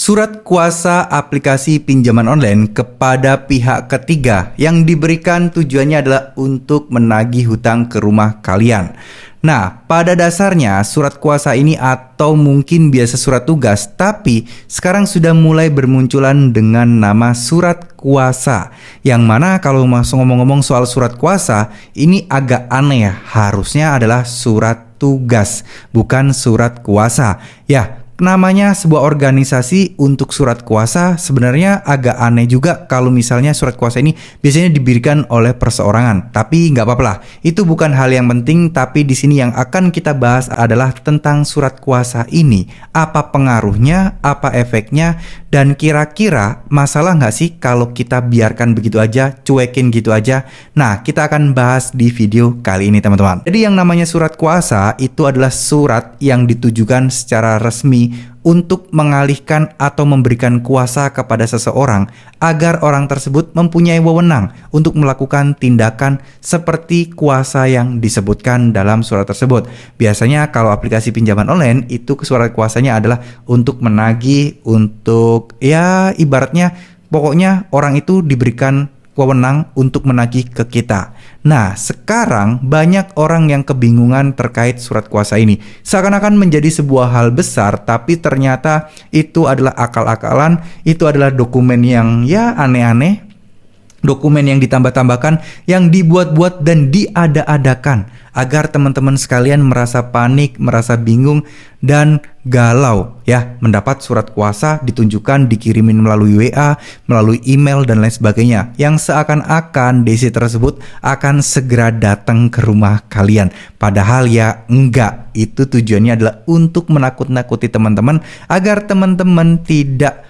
Surat kuasa aplikasi pinjaman online kepada pihak ketiga yang diberikan tujuannya adalah untuk menagih hutang ke rumah kalian. Nah, pada dasarnya surat kuasa ini atau mungkin biasa surat tugas, tapi sekarang sudah mulai bermunculan dengan nama surat kuasa. Yang mana kalau masuk ngomong-ngomong soal surat kuasa, ini agak aneh ya. Harusnya adalah surat tugas, bukan surat kuasa. Ya, namanya sebuah organisasi untuk surat kuasa sebenarnya agak aneh juga kalau misalnya surat kuasa ini biasanya diberikan oleh perseorangan. Tapi nggak apa-apa lah, itu bukan hal yang penting. Tapi di sini yang akan kita bahas adalah tentang surat kuasa ini. Apa pengaruhnya, apa efeknya, dan kira-kira masalah nggak sih kalau kita biarkan begitu aja, cuekin gitu aja. Nah, kita akan bahas di video kali ini teman-teman. Jadi yang namanya surat kuasa itu adalah surat yang ditujukan secara resmi untuk mengalihkan atau memberikan kuasa kepada seseorang agar orang tersebut mempunyai wewenang untuk melakukan tindakan seperti kuasa yang disebutkan dalam surat tersebut. Biasanya kalau aplikasi pinjaman online itu surat kuasanya adalah untuk menagih, untuk ya ibaratnya pokoknya orang itu diberikan wewenang untuk menagih ke kita. Nah, sekarang banyak orang yang kebingungan terkait surat kuasa ini. Seakan-akan menjadi sebuah hal besar, tapi ternyata itu adalah akal-akalan, itu adalah dokumen yang ya aneh-aneh, dokumen yang ditambah-tambahkan, yang dibuat-buat dan diada-adakan agar teman-teman sekalian merasa panik, merasa bingung dan galau ya, mendapat surat kuasa ditunjukkan dikirimin melalui WA, melalui email dan lain sebagainya, yang seakan-akan DC tersebut akan segera datang ke rumah kalian. Padahal ya enggak, itu tujuannya adalah untuk menakut-nakuti teman-teman agar teman-teman tidak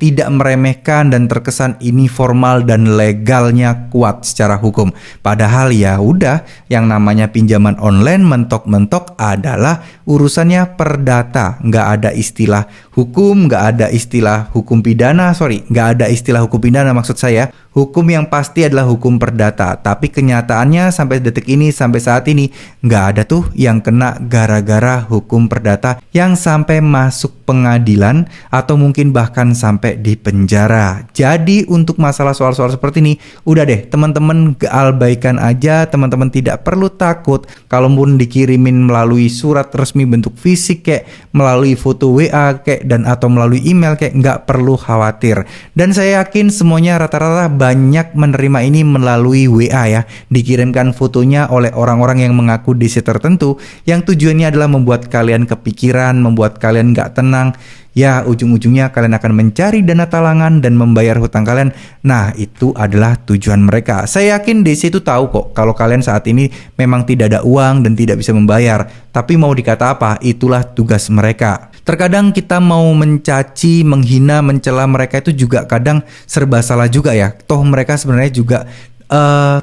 tidak meremehkan dan terkesan ini formal dan legalnya kuat secara hukum. Padahal ya udah, yang namanya pinjaman online mentok-mentok adalah urusannya perdata. Nggak ada istilah hukum, nggak ada istilah hukum pidana, nggak ada istilah hukum pidana maksud saya. Hukum yang pasti adalah hukum perdata. Tapi kenyataannya sampai detik ini, sampai saat ini nggak ada tuh yang kena gara-gara hukum perdata yang sampai masuk pengadilan atau mungkin bahkan sampai di penjara. Jadi untuk masalah soal-soal seperti ini, udah deh teman-teman abaikan aja. Teman-teman tidak perlu takut kalaupun dikirimin melalui surat resmi bentuk fisik kayak melalui foto WA kayak dan atau melalui email kayak, nggak perlu khawatir. Dan saya yakin semuanya rata-rata banyak menerima ini melalui WA ya, dikirimkan fotonya oleh orang-orang yang mengaku DC tertentu yang tujuannya adalah membuat kalian kepikiran, membuat kalian nggak tenang. Ya, ujung-ujungnya kalian akan mencari dana talangan dan membayar hutang kalian. Nah, itu adalah tujuan mereka. Saya yakin DC itu tahu kok kalau kalian saat ini memang tidak ada uang dan tidak bisa membayar. Tapi mau dikata apa, itulah tugas mereka. Terkadang kita mau mencaci, menghina, mencela mereka itu juga kadang serba salah juga ya. Toh mereka sebenarnya juga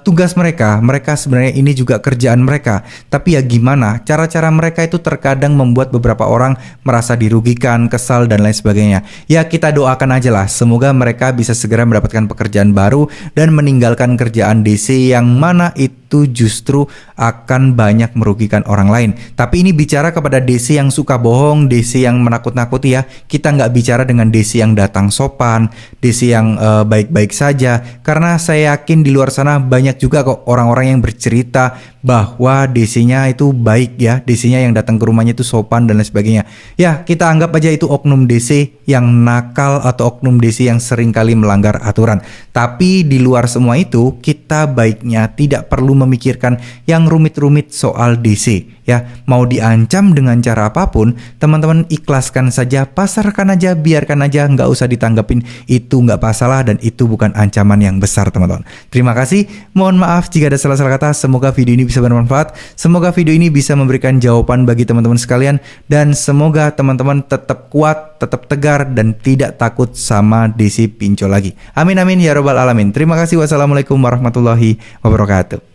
tugas mereka sebenarnya ini juga kerjaan mereka. Tapi ya gimana, cara-cara mereka itu terkadang membuat beberapa orang merasa dirugikan, kesal dan lain sebagainya. Ya kita doakan aja lah, semoga mereka bisa segera mendapatkan pekerjaan baru dan meninggalkan kerjaan DC yang mana itu justru akan banyak merugikan orang lain. Tapi ini bicara kepada DC yang suka bohong, DC yang menakut-nakuti ya. Kita nggak bicara dengan DC yang datang sopan, DC yang baik-baik saja. Karena saya yakin di luar sana banyak juga kok orang-orang yang bercerita bahwa DC-nya itu baik ya, DC-nya yang datang ke rumahnya itu sopan dan lain sebagainya. Ya kita anggap aja itu oknum DC yang nakal atau oknum DC yang sering kali melanggar aturan. Tapi di luar semua itu, kita baiknya tidak perlu memikirkan yang rumit-rumit soal DC ya. Mau diancam dengan cara apapun, teman-teman ikhlaskan saja, pasarkan aja, biarkan aja, nggak usah ditanggapin. Itu nggak masalah dan itu bukan ancaman yang besar teman-teman. Terima kasih, mohon maaf jika ada salah-salah kata. Semoga video ini bisa bermanfaat, semoga video ini bisa memberikan jawaban bagi teman-teman sekalian, dan semoga teman-teman tetap kuat, tetap tegar, dan tidak takut sama DC pinjol lagi. Amin amin ya robbal alamin. Terima kasih, wassalamualaikum warahmatullahi wabarakatuh.